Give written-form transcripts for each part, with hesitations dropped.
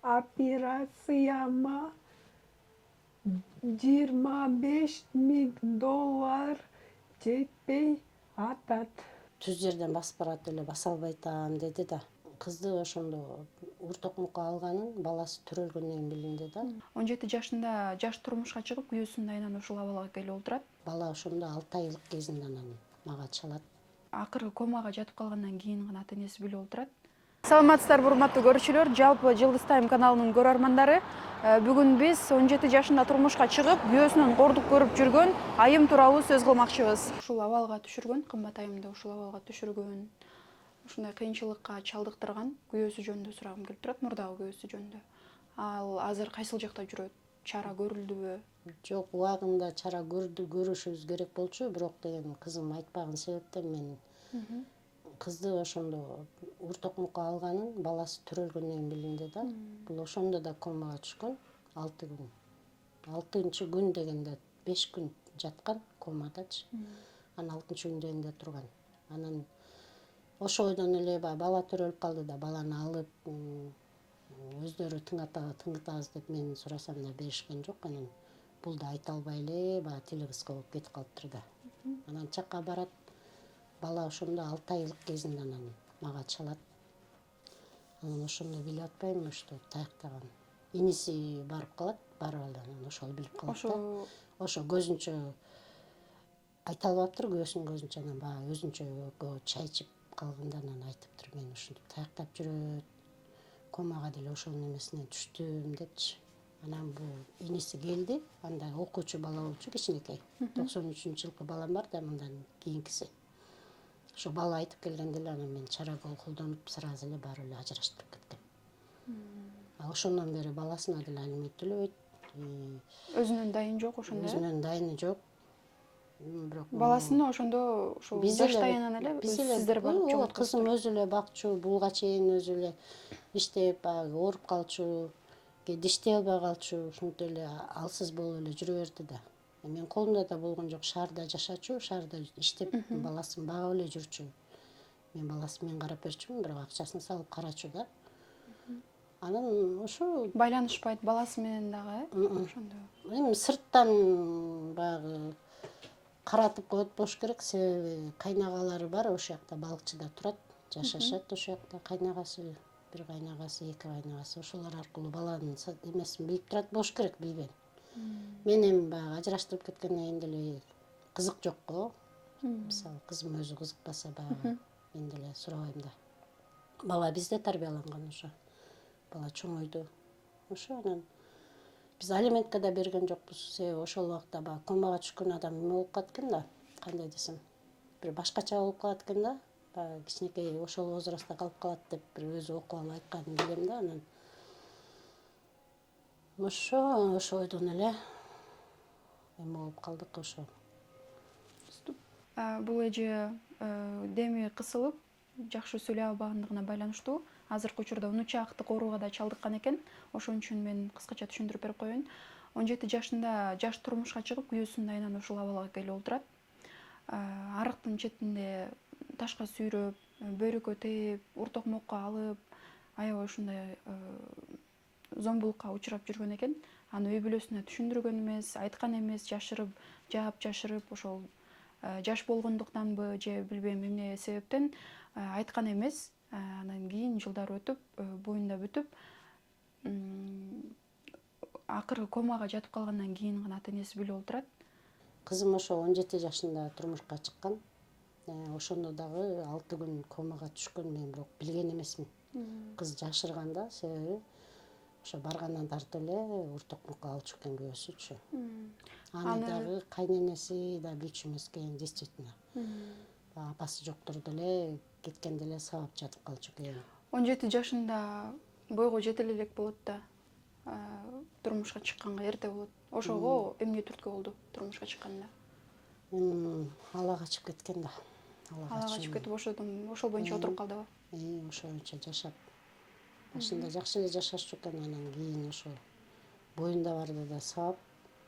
операцияма $25.000 жетпей атат. Түз жерден басып барат эле баса албай атам деди да. Кызды ошондо уртокмукка алганын баласы төрөлгөндөн кийин билинди да. 17 жашында жаш турмушка чыгып, күйөөсүнүн айынан ушул абалга келип олтурат. Бала ошондо 6 айлык кезинде анан мага чалат. Акыры комага жатып калгандан кийин гана ата энеси билип олтурат. Саламатсыздарбы урматтуу көрүүчүлөр, жалпы Жылдыз Тайм каналынын көрөрмандары. Бүгүн биз 17 жашында турмушка чыгып, күйөөсүнөн кордук көрүп жүргөн айым тууралуу сөз кылмакчыбыз. Ушул абалга түшүргөн, кымбат айымды ушул абалга түшүргөн, ушундай кыйынчылыкка чалдыктырган күйөөсү жөнүндө сурагым келип турат, мурдагы күйөөсү жөнүндө. Ал азыр кайсыл жакта жүрөт? Чара көрүлдүбү? Жок, убагында чара көрүшүбүз керек болчу, бирок деген кызым айтпаган себептен мен кызды ошондо уртокмукка алганын баласы төрөлгөндөн кийин билинди да. Бул ошондо да комага түшкөн 6 күн. 6-күн дегенде 5 күн жаткан комадачы. Анан 6-күндө эмне турган. Анан ошо ойдон эле бала төрөлүп калды да, баланы алып өздөрү тыңытабыз деп мен сурасам да беришкен жок. Анан бул да айта албай эле тили кыска болуп кетип калыптыр да. Анан чакка барат. Бала ошондо 6 айлык кезинде анан мага чалат. Анан ошондо билип атпайм, что таяктаган. Иниси барып калат, барып анан ошол билип калат да. Ошо көзүнчө айта албаптыр, күйөөсүнүн көзүнчө анан өзүнчө чай ичип калганда анан айтыптыр, мен ушинтип таяктап жүрөт. Комага деле ошонун эмесинен түштүм депчи. Анан бул иниси келди, анда окуучу бала болчу, кичинекей. 93-жылкы балам бар да, мындан кийинкиси. Ошо бала айтып келгенде эле анан мен чара колдонуп сразу эле барып эле ажыраштырып кеттим. Ошондон бери баласына деле алимент төлөбөйт. Өзүнүн дайын жок ошондо. Өзүнүн дайыны жок. Бирок Баласыны ошондо ушул жаштайынан эле сиздер багып жок. Кызым өзү эле бакчу, булга чейин өзү эле иштеп, ооруп калчу, диштей албай калчу, ушинтип эле алсыз болуп эле жүрө берди да. Мен колумда да болгон жок, шаарда жашачу, шаарда иштеп баласын багып эле жүрчү. Мен баласын мен карап берчүмүн, бирок акчасын салып карачу да. Анан ошо байланышпайт баласы менен дагы, ошондо. Эми сырттан багы каратып коетпош керек, себеби кайнагалары бар, ошол жакта балыкчыда турат, жашашат ошол жакта, кайнагасы, бир кайнагасы, 2 кайнагасы, ошолор аркылуу баланын эмесин билип турат болуш керек, билбейм. Мен эми баягы ажыраштырып кеткенден кийин деле кызык жок го. Мисалы, кызым өзү кызыкпаса баягы мен деле сурабайм да. Бала бизде тарбияланган ошо. Бала чоңойду. Ошо анан биз алиментке да берген жокпуз, себеби ошол убакта комага түшкөн адам эме болуп калат экен да, кандай десем, бир башкача болуп калат экен да. Кичинекей ошол возрастта калып калат деп бир өзү окуп алып айтканын билем да. Анан ошо ойдон эле эме болуп калдык ошо. Бул эже деми кысылып, жакшы сүйлөй албагандыгына байланыштуу азыркы учурда унучактык ооруга да чалдыккан экен. Ошон үчүн мен кыскача түшүндүрүп берип коеюн. 17 жашында жаш турмушка чыгып, күйөөсүнүн айынан ушул абалга келип олтурат. Арыктын четинде ташка сүйрөп, бөйрөккө тээп, уртокмокко алып, аябай ушундай зомбулукка учурап жүргөн экен. Аны үй бүлөсүнө түшүндүргөн эмес, айткан эмес, жашырып, ошол жаш болгондуктанбы же билбейм эмне себептен айткан эмес. Анан кийин жылдар өтүп, боюнда бүтүп, акыры комага жатып калгандан кийин гана ата энеси билип олтурат. Кызым ошо 17 жашында турмушка чыккан. Ошондо дагы 6 күн комага түшкөн, мен бирок билген эмесмин. Кыз жашырган да, себеби ошо баргандан тартып эле уртокмукка алчу экен күйөөсүчү. Аны дагы кайненеси да билчү эмес экен, действительно. Апасы жоктурду эле, кеткенде эле сабап жатып калчу экен. 17 жашында бойго жете элек болот да. Турмушка чыкканга эрте болот. Ошого эмне түрткү болду турмушка чыкканда? Ала качып кеткен да. Ала качып кетип ошол боюнча отуруп калдыбы? Ошол боюнча жашап. Башында жакшы эле жашашчу экен, анан кийин ошо боюнда барды да сабап,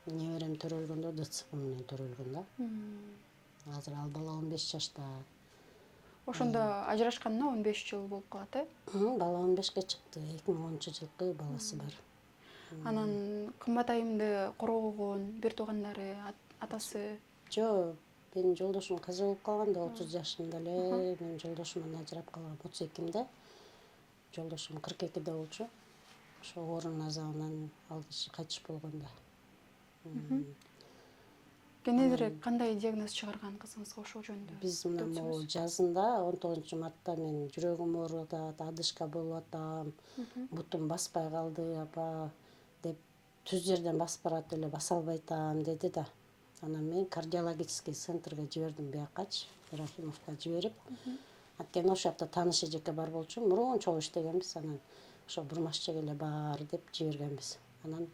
неберем төрөлгөндө ДЦП менен төрөлгөн да. Азыр ал бала 15 жашта. Ошондо ажырашканына 15 жыл болуп калат, э? Бала 15ке чыкты. 2010-жылкы баласы бар. Анан кымбат айымды коргогон бир туугандары, атасы. Жо, менин жолдошум каза болуп калганда 30 жашында эле, менин жолдошумдан ажырап калгам 32-имде. Жолдошум 42-де болчу. Ошо орун азабынан ал киши кайтыш болгондо. Кенедир кандай диагноз чыгарган кызыңызга ошол жөнүндө? Биз мына могу жазында 19-мартта мен жүрөгүм ооруп атат, адышка болуп атам, бутум баспай калды апа деп түз жерден басып барат эле баса албай атам деди да. Анан мен кардиологический центрге жибердим биякачы, Рахимовго жиберип. Анткени ошол жакта тааныш эжекке бар болчу, мурун чогуу иштегенбиз, анан ошо бурмашчыга эле бар деп жибергенбиз. Анан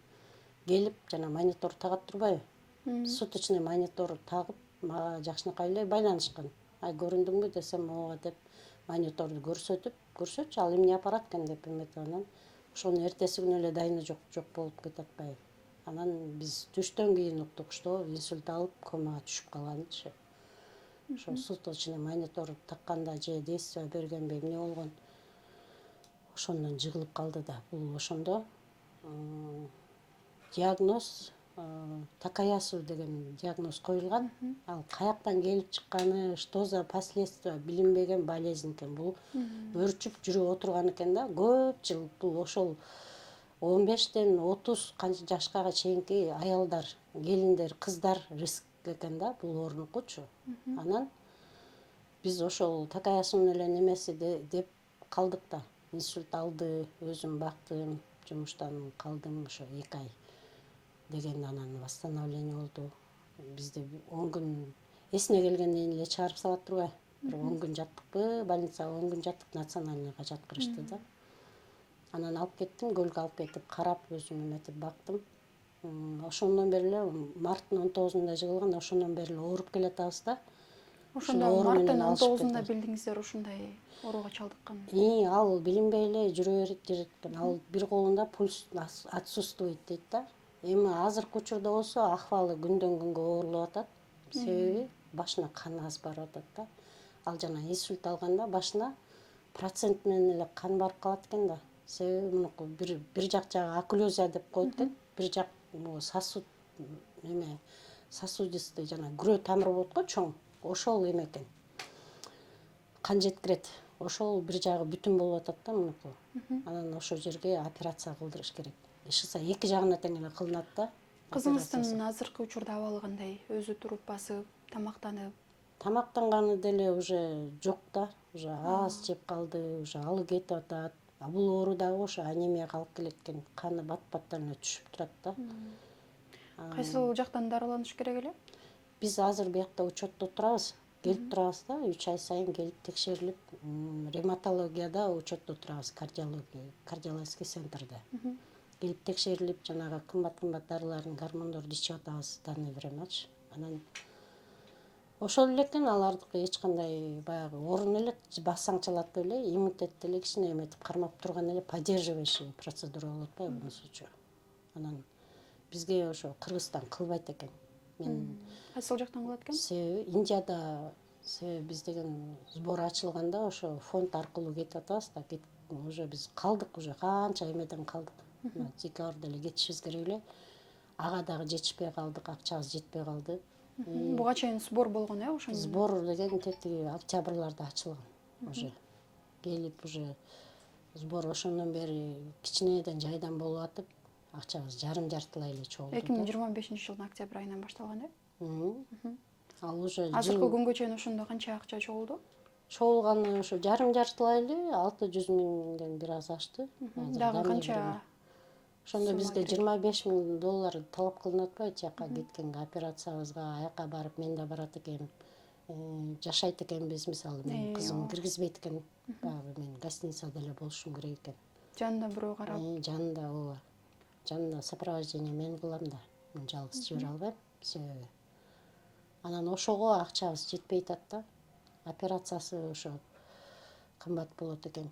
келип жана монитор тагат турбайбы? Суточный монитор тагып, мага жакшынакай эле байланышкан. Ай көрүндүңбү десем, ооба деп мониторду көрсөтчү, ал эмне аппарат экен деп эметип анан ошонун эртеси күнү эле дайыны жок болуп кетип атпайбы. Анан биз түштөн кийин уктук, что инсульт алып комага түшүп калганчы. Ошо суточный монитор такканда же действие бергенби эмне болгон. Ошондон жыгылып калды да. Бул ошондо диагноз Такаясу деген диагноз коюлган. Ал каяктан келип чыкканы, что за последствия билинбеген болезнь экен. Бул өрчүп жүрүп отурган экен да. Көп жыл бул ошол 15-тен 30 канча жашка чейинки аялдар, келиндер, кыздар риск экен да, бул оорунукучу. Анан биз ошол Такаясунун эле немеси деп калдык да. Инсульт алды, өзүм бактым, жумуштан калдым ошо 2 ай. Деген анан восстановление болду. Бизде 10 күн эсине келгенден эле чыгарып салат турбайбы? 10 күн жаттыкпы, больницага 10 күн жаттык, национальныйга жаткырышты да. Анан алып кеттим, көлгө алып кетип карап, өзүм эметип бактым. Ошондон бери эле марттын 19-унда жыгылган, ошондон бери эле ооруп келатабыз да. Ошондо марттын 19-унда билдиңиздер ушундай ооруга чалдыкканын? Ал билинбей эле жүрө берет экен. Ал бир колунда пульс отсутствует дейт да. Эми азыркы учурда болсо акыбалы күндөн күнгө оорулуп атат. Себеби башына кан аз барып атат да. Ал жана инсульт алганда башына процент менен эле кан барып калат экен да. Себеби мунуку бир жак жагы окклюзия деп коет экен. Бир жак сосуд сосудистый жана күрөө тамыр болот го чоң. Ошол эме экен. Кан жеткирет. Ошол бир жагы бүтүн болуп атат да мунуку. Анан ошол жерге операция кылдырыш керек. Ишса эки жагына тең эле кылынат да. Кызыңыздын азыркы учурда абалы кандай? Өзү туруп басып, тамактанып? Тамактанганы деле уже жок да. Уже аз жеп калды, уже алы кетип атат. Бул оору дагы ошо анемияга алып келет экен. Каны бат-баттан эле түшүп турат да. Кайсыл жактан дарыланыш керек эле? Биз азыр биякта учетто турабыз. Келип турабыз да, 3 ай сайын келип текшерилип, ревматологияда учетто турабыз, кардиологический центрде. Келип текшерилип, жанагы кымбат дарыларын, гормондорду ичип атабыз данный времячы. Анан ошол эле экен, алардыкы эч кандай баягы орун эле бассаң чалат эле, иммунитетти эле кичине эметип кармап турган эле поддерживающий процедура болуп атпайбы бунусучу. Анан бизге ошо Кыргызстан кылбайт экен. Мен Кайсыл жактан кылат экен? себеби Индияда биз деген сбор ачылганда ошо фонд аркылуу кетип атабыз да, уже биз калдык, уже канча эмеден калдык. Декабрда эле кетишибиз керек эле. Ага дагы жетишпей калдык, акчабыз жетпей калды. Буга чейин сбор болгон, ошондо? Сбор деген тетиги октябрларда ачылган. Уже келип уже сбор ошондон бери кичинеден жайдан болуп атып, акчабыз жартылай эле чогулду. 2025-жылдын октябрь айынан башталган, Ал уже азыркы күнгө чейин ошондо канча акча чогулду? чогулганы ошо жартылай эле 600 миңден бир аз ашты. Дагы канча? Ошондо бизге $25,000 талап кылынып атпайбы, жака кеткенге, операциябызга, аяка барып, мен да барат экеним. Жашайт экенбиз, мисалы, менин кызым киргизбейт экен. Баягы мен гостиницада эле болушум керек экен. Жанында бирөө карап? Жанында, ооба. Жанында сопровождение мен кылам да. Мен жалгыз жибере албайм, себеби. Анан ошого акчабыз жетпей атат да. Операциясы ошо кымбат болот экен.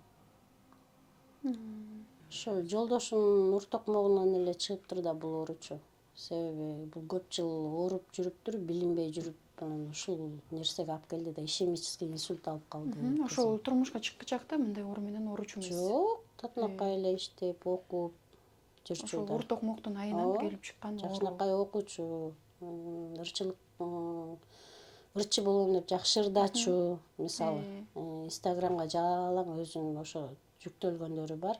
Ошо жолдошум уртокмогунан эле чыгыптыр да бул ооручу. Себеби бул көп жыл ооруп жүрүптүр, билинбей жүрүп анан ушул нерсеге алып келди да ишемический инсульт алып калды. Ошол турмушка чыккычак да мындай оор менен ооруучу эмес. Жок, татынакай эле иштеп, окуп жүрчү Ошол да. орто моктун айынан келип чыккан оору. Жакшынакай окуучу, ырчылык ырчы болом деп жакшы ырдачу. Мисалы, Инстаграмга жалаң өзүнүн ошо жүктөлгөндөрү бар.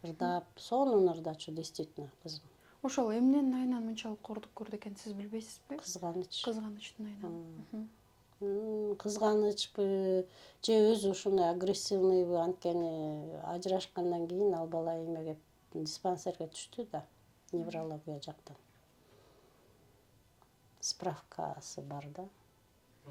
Ырдап, сонун ырдачу действительно кызым. Ошол эмненин айынан мынчалык кордук көрдү экен, сиз билбейсизби? Кызганыч. Кызганычтын айынан. Кызганычпы же өзү ушундай агрессивныйбы, анткени ажырашкандан кийин ал бала эмеге диспансерге түштү да, неврология жактан. Справкасы бар да.